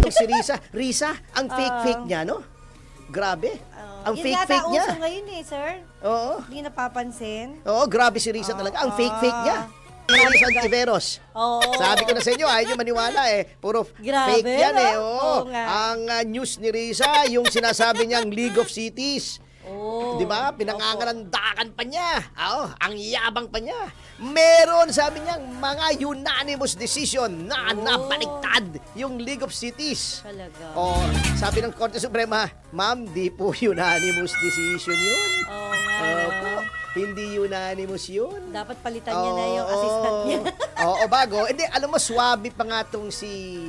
Itong si Risa. Risa, ang fake-fake niya, no? Grabe. Ang fake-fake niya. Yun yata uso ngayon eh, sir. Oo. Hindi napapansin. Oo, grabe si Risa talaga. Ang fake-fake niya. Risa Antiveros. Oo. Sabi ko na sa inyo, ayaw nyo maniwala eh. Puro Grabe, fake yan eh. no? Oo. Oo nga. Ang news ni Risa, yung sinasabi niyang League of Cities. Oh. Di ba? Pinangangalandakan pa niya. Oo, ang yabang pa niya. Meron, sabi niya, mga unanimous decision na napaliktad yung League of Cities. Talaga. Oh, sabi ng Korte Suprema, ma'am, di po unanimous decision yun. Oo nga. Opo, hindi unanimous yun. Dapat palitan niya na yung assistant niya. Oo, bago. Hindi, alam mo, swabe pa nga tong si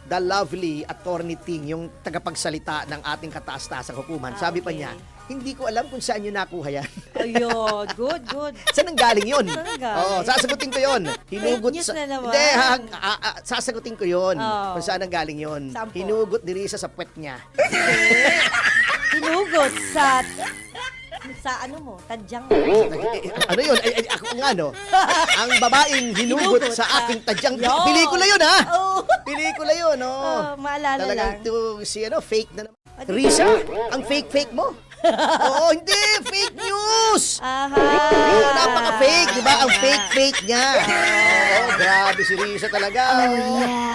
the lovely Attorney Ting, yung tagapagsalita ng ating kataas-taasang hukuman. Sabi pa okay. niya, hindi ko alam kung saan nyo nakuha yan. Ayun, good. Saan ang galing yun? Saan ang galing? Oo, sasagutin ko yun. Hinugot news na naman. Hindi, sasagutin ko yun. Oo. Kung saan ang galing yun. Saan po? Hinugot ni Risa sa puwet niya. Hinugot sa ano mo, tadyang. Ano yun? Ako nga, no? Ang babaeng hinugot Hinugot sa aking tadyang. Yun. Pelikula yun, ha? Oo. Pelikula yun, no? Maalala Talagang lang. to, si fake na naman. Risa, ang fake mo. Oo, hindi, fake news. Aha. Oo, napaka-fake, di ba? Ang fake niya. Oo, grabe si Risa talaga.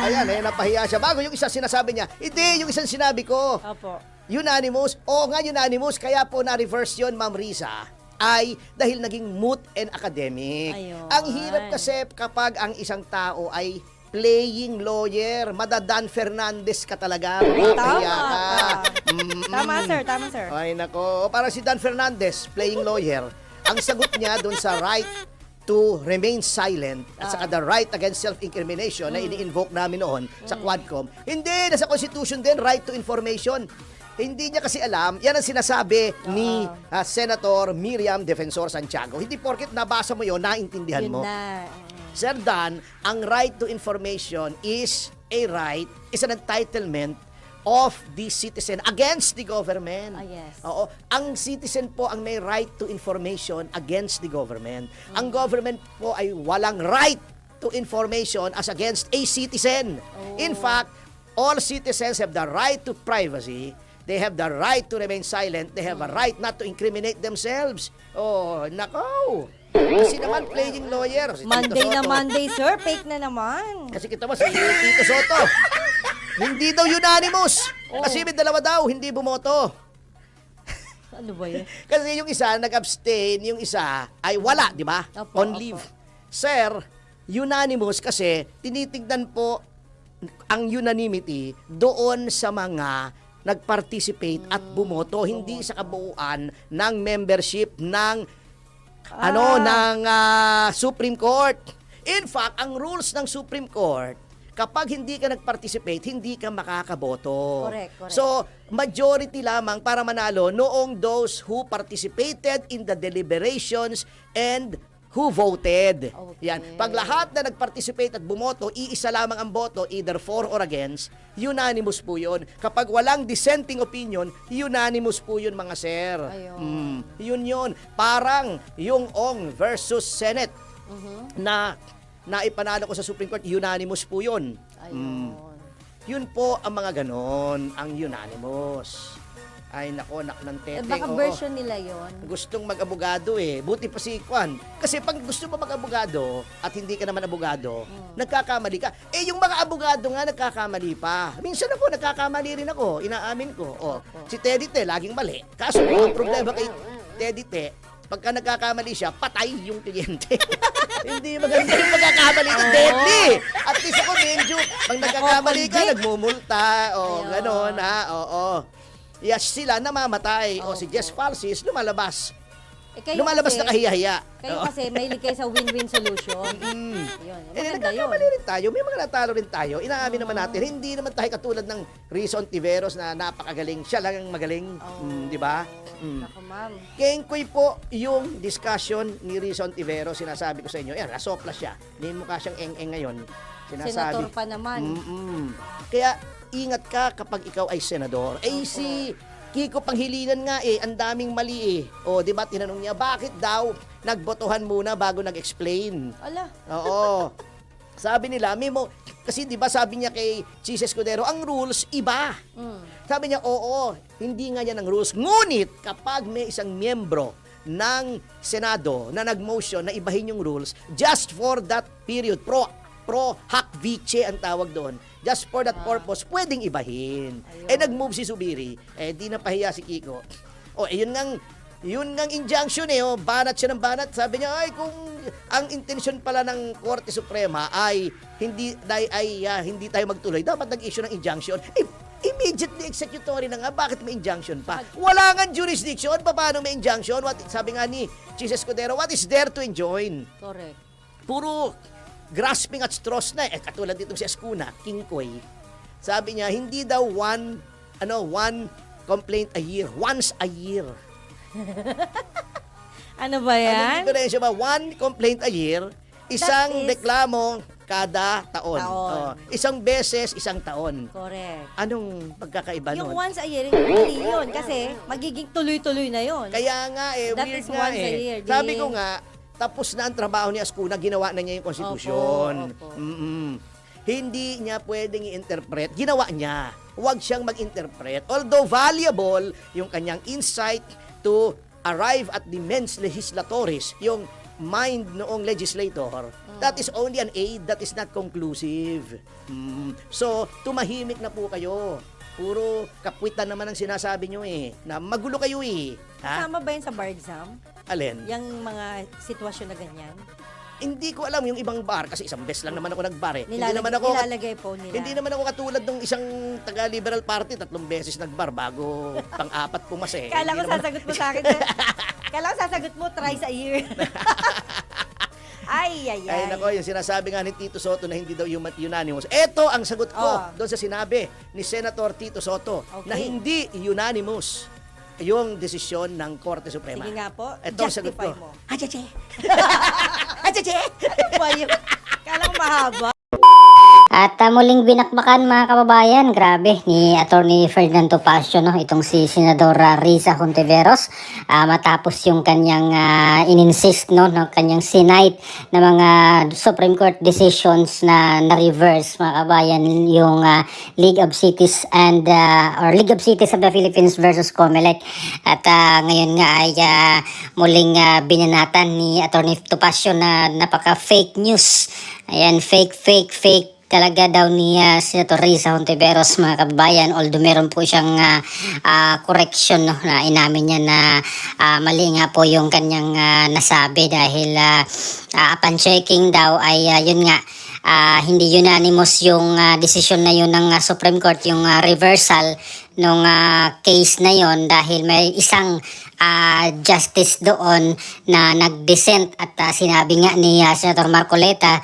Ayan, napahiya siya. Bago yung isa sinasabi niya, hindi, yung isang sinabi ko. Opo. Unanimous. Oo nga, unanimous. Kaya po na-reverse yun, Ma'am Risa, ay dahil naging moot and academic. Ayun. Ang hirap kasi kapag ang isang tao ay playing lawyer. Madadan Fernandez ka talaga. Mapahiya ka. Tama, sir. Ay, nako. Para si Dan Fernandez, playing lawyer, ang sagot niya dun sa right to remain silent at saka the right against self-incrimination na ini-invoke namin noon sa Quadcom. Hindi, nasa Constitution din, right to information. Hindi niya kasi alam, yan ang sinasabi ni Senator Miriam Defensor Santiago. Hindi porket nabasa mo yon, naintindihan Yun mo. na. Sir Dan, ang right to information is a right, is an entitlement of the citizen against the government. Yes. Oo. Ang citizen po ang may right to information against the government. Ang government po ay walang right to information as against a citizen. In fact, all citizens have the right to privacy. They have the right to remain silent. They have a right not to incriminate themselves. Oh, nako. Kasi naman playing lawyer. Si Tito Monday na Soto. Monday, sir. Fake na naman. Kasi kita mo, si Tito Soto, hindi daw unanimous. Kasi may dalawa daw, hindi bumoto. Ano ba yun? Kasi yung isa, nag-abstain, yung isa ay wala, di ba? Opo, On opo. leave. Sir, unanimous kasi tinitignan po ang unanimity doon sa mga nag-participate at bumoto, hindi sa kabuuan ng membership ng Supreme Court. In fact, ang rules ng Supreme Court, kapag hindi ka nag-participate, hindi ka makakaboto. Correct. So, majority lamang para manalo noong those who participated in the deliberations and who voted. Okay. Yan. Pag lahat na nag-participate at bumoto, iisa lamang ang boto, either for or against, unanimous po yun. Kapag walang dissenting opinion, unanimous po yun, mga sir. Ayun. Yun. Parang yung Ong versus Senate na naipanalo ko sa Supreme Court, unanimous po yun. Ayun. Yun po ang mga ganon, ang unanimous. Ay, nako, nak ng tete. Baka oo. version nila yon. Gustong mag-abogado eh. Buti pa si Kwan. Kasi pag gusto mo mag-abogado at hindi ka naman abogado, nagkakamali ka. Eh, yung mga abogado nga nagkakamali pa. Minsan ako, nagkakamali rin ako. Inaamin ko. Si Teddy Te, laging mali. Kaso, ang problema kay Teddy Te, pagka nagkakamali siya, patay yung kliyente. Hindi maganda yung pagkakamali ni Teddy. At least ako, medyo, pag nagkakamali ka, nagmumulta. O, ganon ha. Oo. Yes, sila namamatay. O si Jess Falsis, lumalabas. Lumalabas na kahiya-hiya. Kayo kasi mahilig kayo sa win-win solution. Yun. Maganda yun. Nagkakamali rin tayo. May mga natalo rin tayo. Inaamin naman natin. Hindi naman tayo katulad ng Risa Ontiveros na napakagaling. Siya lang ang magaling. Di ba? Naku, ma'am. Kengkoy po yung discussion ni Risa Ontiveros. Sinasabi ko sa inyo. Yan, nasopla siya. May mukha siyang eng-eng ngayon. Senator pa naman. Kaya, ingat ka kapag ikaw ay senador. Eh, si Kiko Panghilinan nga ang daming mali eh. O, di ba, tinanong niya, bakit daw nagbotohan muna bago nag-explain? Ala. Oo. Sabi nila, kasi di ba sabi niya kay Chis Escudero, ang rules iba. Sabi niya, oo, hindi nga yan ang rules. Ngunit, kapag may isang miyembro ng Senado na nag-motion na ibahin yung rules, just for that period, pro hac vice ang tawag doon, just for that purpose, pwedeng ibahin. Ayun. Nag-move si Zubiri, di napahiya si Kiko. Yun ngang injunction banat siya ng banat. Sabi niya, kung ang intensyon pala ng Korte Suprema ay hindi tayo magtuloy, dapat nag-issue ng injunction. Immediately executory na nga, bakit may injunction pa? Wala nga jurisdiction, paano may injunction? Sabi nga ni Chis Escudero, what is there to enjoin? Correct. Puro grasping at straws na. Katulad dito si Escuna, King Koy. Sabi niya, hindi daw one complaint a year, once a year. Ano ba yan? Dito na yun siya ba? One complaint a year, isang That is- reklamo kada taon. Taon. Isang beses, isang taon. Correct. Anong pagkakaiba Yung nun? once a year, hindi yun. Kasi magiging tuloy-tuloy na yun. Kaya nga That weird is nga once a year, Sabi di? ko nga, tapos na ang trabaho ni Ascuna, ginawa na niya yung konstitusyon. Opo. Hindi niya pwedeng i-interpret, ginawa niya. Huwag siyang mag-interpret. Although valuable yung kanyang insight to arrive at the mens legislatoris, yung mind noong legislator, that is only an aid, that is not conclusive. So, tumahimik na po kayo. Puro kapwitan naman ang sinasabi nyo na magulo kayo Ha? Kasama ba yun sa bar exam? Alin? Yung mga sitwasyon na ganyan? Hindi ko alam yung ibang bar kasi isang beses lang naman ako nagbar Hindi naman ako Nilalagay po nila. Hindi naman ako katulad ng isang taga-Liberal Party, 3 beses nagbar bago pang-apat pumase. Kala ko Hindi naman- sasagot mo sa akin. Kala ko sasagot mo thrice a year. Ay. Ay nako, yung sinasabi nga ni Tito Soto na hindi daw unanimous. Ito ang sagot ko doon sa sinabi ni Senator Tito Soto na Okay. hindi unanimous yung desisyon ng Korte Suprema. Sige nga po, Ito ang sagot justify ko. mo. Achache! Achache! Ano ba yun? Kala ko mahaba. At muling binakbakan mga kababayan, grabe, ni Attorney Ferdinand Topacio, no? Itong si Senador Risa Hontiveros, matapos yung kanyang ininsist, no? Kanyang sinite na mga Supreme Court decisions na na-reverse, mga kababayan, yung League of Cities and or League of Cities of the Philippines versus COMELEC. At ngayon nga ay muling binanatan ni Attorney Topacio na napaka-fake news. Ayan, fake talaga daw ni Senator Risa Hontiveros, mga kababayan, although meron po siyang correction, no, na inamin niya na mali nga po yung kanyang nasabi dahil upon checking daw ay yun nga, hindi unanimous yung decision na yun ng Supreme Court, yung reversal nung case na yon dahil may isang justice doon na nag-dissent at sinabi nga ni Senator Marcoleta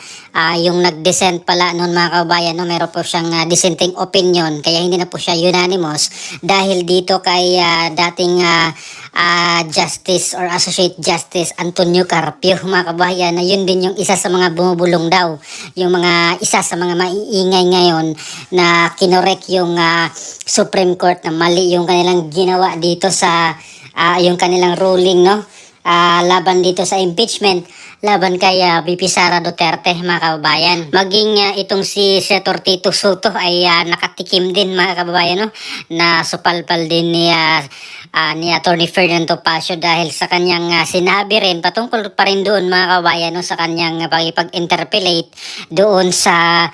yung nag-dissent pala noon, mga kababayan, no, meron po siyang dissenting opinion kaya hindi na po siya unanimous dahil dito kay dating Justice or Associate Justice Antonio Carpio, mga kababayan, na yun din yung isa sa mga bumubulong daw, yung mga isa sa mga maiingay ngayon na kinorek yung Supreme Court na mali yung kanilang ginawa dito sa yung kanilang ruling, no, laban dito sa impeachment laban kay VP Sara Duterte, mga kababayan. Maging itong si Senator Tito Soto ay nakatikim din, mga kababayan, no, na supalpal din ni Attorney Ferdinand Topacio dahil sa kanyang sinabi rin patungkol pa rin doon, mga kababayan, no, sa kanyang pag-interpellate doon sa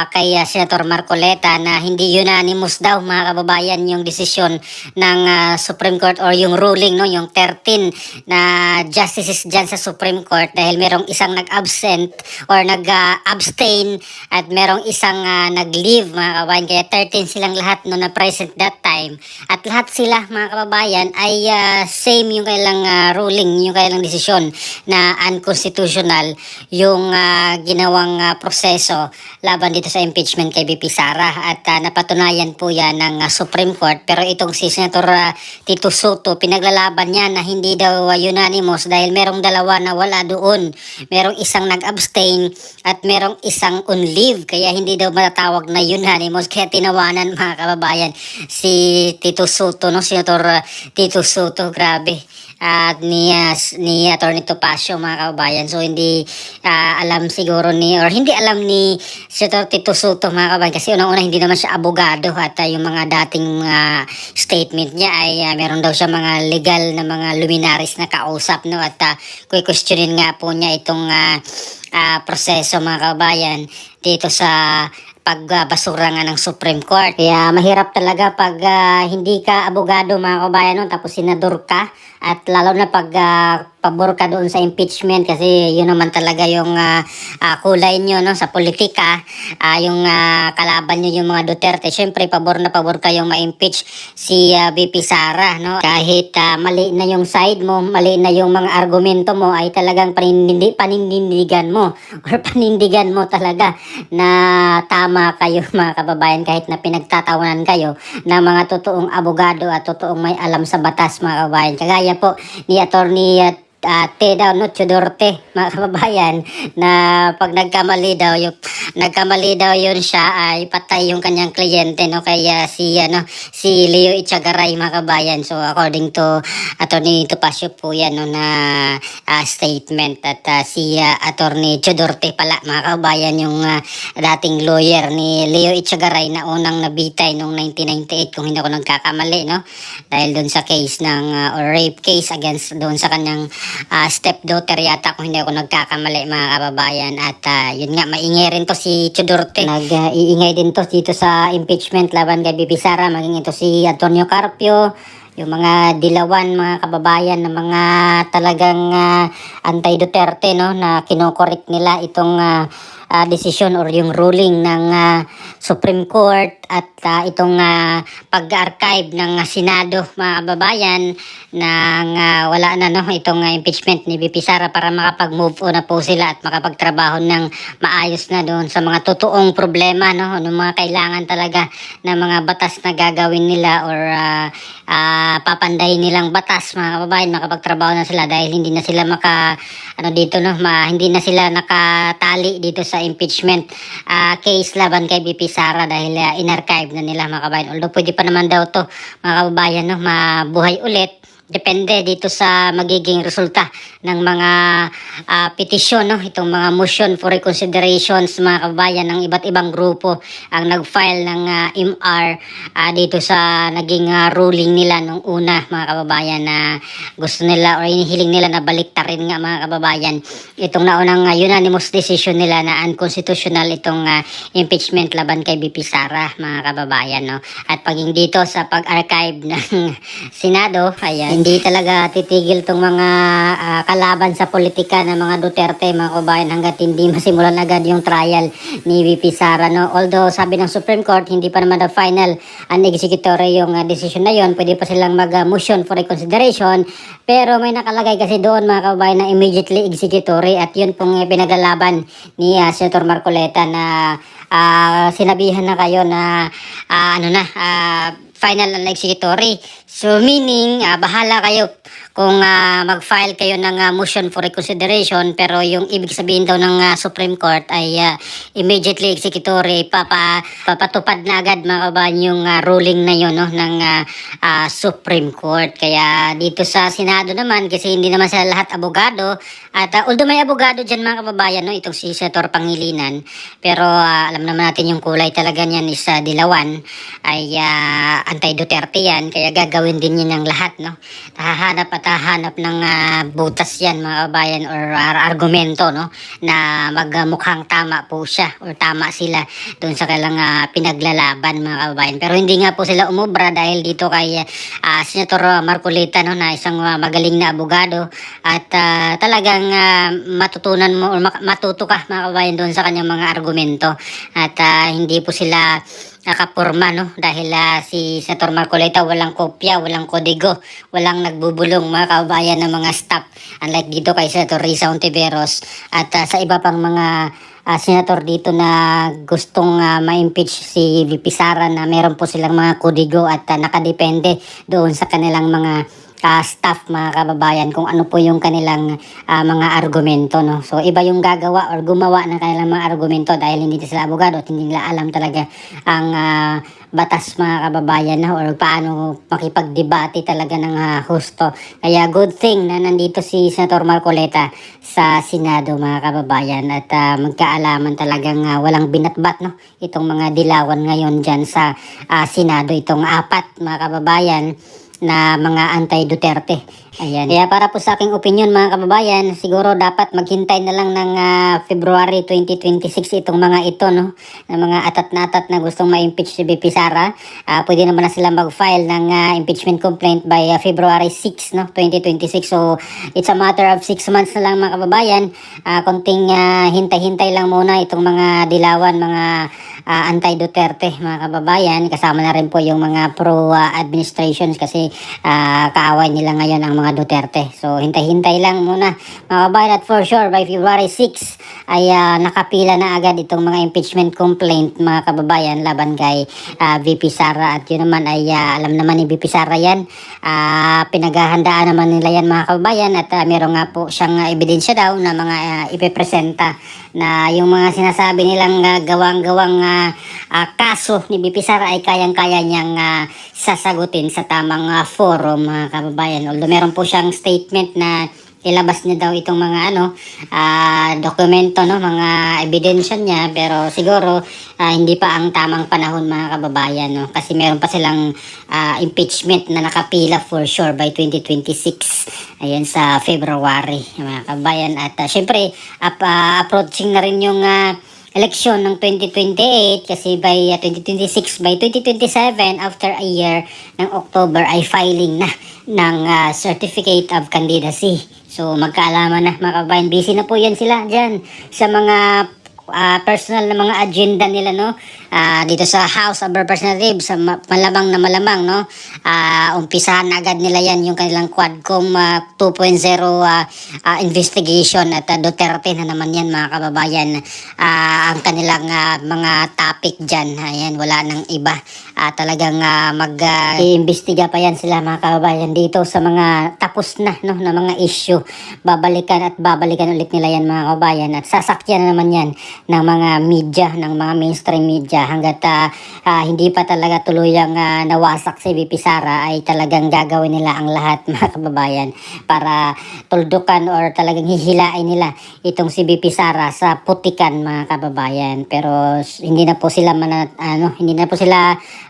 kay Senator Marcoleta na hindi unanimous daw, mga kababayan, yung desisyon ng Supreme Court or yung ruling, no, yung 13 na justices dyan sa Supreme Court dahil merong isang nag-absent or nag-abstain at merong isang nag-leave, mga kababayan, kaya 13 silang lahat no na present that time at lahat sila, mga kababayan, ay same yung kailang ruling, yung kailang desisyon na unconstitutional yung ginawang proseso laban dito sa impeachment kay VP Sara at napatunayan po yan ng Supreme Court. Pero itong si Senator Tito Soto, pinaglalaban niya na hindi daw unanimous dahil merong dalawa na wala doon, merong isang nag-abstain at merong isang on leave kaya hindi daw matatawag na unanimous, kaya tinawanan, mga kababayan, si Tito Soto, no, Senator Tito Soto. Grabe, at ni Attorney Topacio, mga kababayan. So hindi alam siguro or hindi alam ni Senator Tito Soto, mga kababayan, kasi unang-una hindi naman siya abogado at yung mga dating statement niya ay meron daw siya mga legal na mga luminaries na kausap, no, at questionin nga po niya itong proseso, mga kababayan, dito sa pagbasura nga ng Supreme Court. Kaya mahirap talaga pag hindi ka abogado, mga kabayan, no? Tapos senador ka, at lalo na pag pabor ka doon sa impeachment, kasi yun naman talaga yung kulay nyo, no, sa politika. Yung kalaban nyo yung mga Duterte, syempre pabor na pabor kayong ma-impeach si VP Sara, no? Kahit mali na yung side mo, mali na yung mga argumento mo, ay talagang panindigan mo or panindigan mo talaga na tama kayo, mga kababayan, kahit na pinagtatawanan kayo ng mga totoong abogado at totoong may alam sa batas, mga kababayan. Kagaya po ni Attorney Chudorte, mga kababayan, na pag nagkamali daw yun siya, ay patay yung kanyang kliyente, no, kaya si Leo Echagaray, mga kababayan. So according to Attorney Topacio po yan, no, na statement. At si Attorney Chudorte pala, mga kababayan, yung dating lawyer ni Leo Echagaray na unang nabitay noong 1998, kung hindi ako nagkakamali, no, dahil doon sa case ng or rape case against doon sa kanyang stepdaughter yata, kung hindi ako nagkakamali, mga kababayan. At yun nga, maingay rin to si Chudorte. Nag-iingay din to dito sa impeachment laban kay VP Sara, maging ito si Antonio Carpio, yung mga dilawan, mga kababayan, na mga talagang anti-Duterte, no, na kinokorek nila itong desisyon or yung ruling ng Supreme Court at itong pag-archive ng Senado, mga kababayan, ng wala na, no, itong impeachment ni VP Sara, para makapag-move on na po sila at makapagtrabaho ng maayos na doon sa mga totoong problema, no, ano mga kailangan talaga ng mga batas na gagawin nila or papandahin nilang batas, mga kababayan. Makapagtrabaho na sila dahil hindi na sila hindi na sila nakatali dito sa impeachment case laban kay VP Sara dahil in-archive na nila, mga kababayan. Although pwede pa naman daw to, mga kababayan, no, mabuhay ulit. Depende dito sa magiging resulta ng mga petisyon, no, itong mga motion for reconsiderations, mga kababayan, ng iba't ibang grupo ang nag-file ng MR dito sa naging ruling nila nung una, mga kababayan, na gusto nila or inihiling nila na baliktarin nga, mga kababayan, itong naunang unanimous decision nila na unconstitutional itong impeachment laban kay VP Sara, mga kababayan, no. At paging dito sa pag-archive ng Senado, ayan, hindi talaga titigil tong mga kalaban sa politika ng mga Duterte, mga kababayan, hanggat hindi masimulan agad yung trial ni VP Sara, no. Although sabi ng Supreme Court, hindi pa naman na final and executory yung decision na yon, pwede pa silang mag-motion for reconsideration, pero may nakalagay kasi doon, mga kababayan, na immediately executory, at yun pong pinagalaban ni Senator Marcoleta na sinabihan na kayo na final and executory. So meaning, bahala kayo kung mag-file kayo ng motion for reconsideration, pero yung ibig sabihin daw ng Supreme Court ay immediately executory, papatupad na agad, mga kababayan, yung ruling na yun, no, ng Supreme Court. Kaya dito sa Senado naman, kasi hindi naman sila lahat abogado, at although may abogado dyan, mga kababayan, no, itong si Senator Pangilinan, pero alam naman natin yung kulay talaga niyan is dilawan, ay anti-Duterte yan, kaya gagawin din yun ng lahat, no. Hahanap ng butas yan, mga kababayan, or argumento, no, na magmukhang tama po siya or tama sila doon sa kailang pinaglalaban, mga kababayan. Pero hindi nga po sila umubra dahil dito kay Senator Marcoleta, no, na isang magaling na abogado, at talagang matutunan mo or matuto ka, mga kababayan, doon sa kanyang mga argumento, at hindi po sila nakapurma, no, dahil si Senator Marcoleta walang kopya, walang kodigo, walang nagbubulong, mga kababayan, ng mga staff, unlike dito kay Senator Risa Hontiveros at sa iba pang mga senator dito na gustong ma-impeach si VP Sara, na meron po silang mga kodigo at nakadepende doon sa kanilang mga staff, mga kababayan, kung ano po yung kanilang mga argumento, no? So iba yung gagawa or gumawa ng kanilang mga argumento dahil hindi sila abogado at hindi nila alam talaga ang batas, mga kababayan, no? Or paano makipagdebate talaga ng husto. Kaya good thing na nandito si Senator Marcoleta sa Senado, mga kababayan, at magkaalaman talagang walang binatbat, no? Itong mga dilawan ngayon dyan sa Senado, itong apat, mga kababayan, na mga anti-Duterte. Ayan. Kaya para po sa aking opinion, mga kababayan, siguro dapat maghintay na lang ng February 2026 itong mga ito, no? Ng mga atat na gustong ma-impeach si BP Sara. Pwede naman na sila mag-file ng impeachment complaint by February 6, no? 2026. So, it's a matter of 6 months na lang, mga kababayan. Konting hintay-hintay lang muna itong mga dilawan, mga anti-Duterte, mga kababayan. Kasama na rin po yung mga pro-administrations kasi kaaway nila ngayon ang mga Duterte. So, hintay-hintay lang muna, mga kababayan, at for sure, by February 6 ay nakapila na agad itong mga impeachment complaint, mga kababayan, laban kay VP Sara. At yun naman ay alam naman ni VP Sara yan. Pinaghahandaan naman nila yan, mga kababayan, at meron nga po siyang ebidensya daw na mga ipepresenta na yung mga sinasabi nilang gawang-gawang kaso ni BP Sara ay kayang-kaya niyang sasagutin sa tamang forum, mga kababayan. Although meron po siyang statement na ilabas niya daw itong mga dokumento, no, mga ebidensya niya, pero siguro hindi pa ang tamang panahon, mga kababayan, no, kasi meron pa silang impeachment na nakapila for sure by 2026, ayan, sa February, mga kababayan. At syempre approaching na rin yung eleksyon ng 2028 kasi by 2026, by 2027, after a year ng October ay filing na ng certificate of candidacy. So magkaalaman na, mga kababayan, busy na po yan sila dyan sa mga personal na mga agenda nila, no? Dito sa House of Representatives, malamang na malamang, no? Umpisahan na agad nila yan yung kanilang Quadcom 2.0 investigation, at Duterte na naman yan, mga kababayan. Ang kanilang mga topic dyan, ayan, wala nang iba. Talagang mag-iimbestiga pa yan sila, mga kababayan, dito sa mga tapos na, no, na mga issue. Babalikan at babalikan ulit nila yan, mga kababayan, at sasakyan na naman yan ng mga media, ng mga mainstream media, hanggat hindi pa talaga tuluyang nawasak si VP Sara ay talagang gagawin nila ang lahat, mga kababayan, para tuldukan or talagang hihilain nila itong si VP Sara sa putikan, mga kababayan. Pero hindi na po sila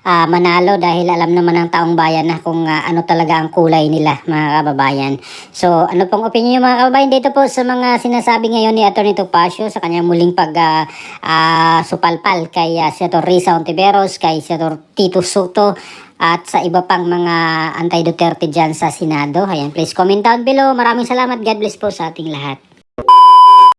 manalo dahil alam naman ng taong bayan na kung ano talaga ang kulay nila, mga kababayan. So ano pong opinion, mga kababayan, dito po sa mga sinasabi ngayon ni Atty. Topacio sa kanyang muling supalpal kay Senator Risa Hontiveros, kay Senator Tito Soto, at sa iba pang mga anti-Duterte dyan sa Senado. Ayan, please comment down below. Maraming salamat. God bless po sa ating lahat.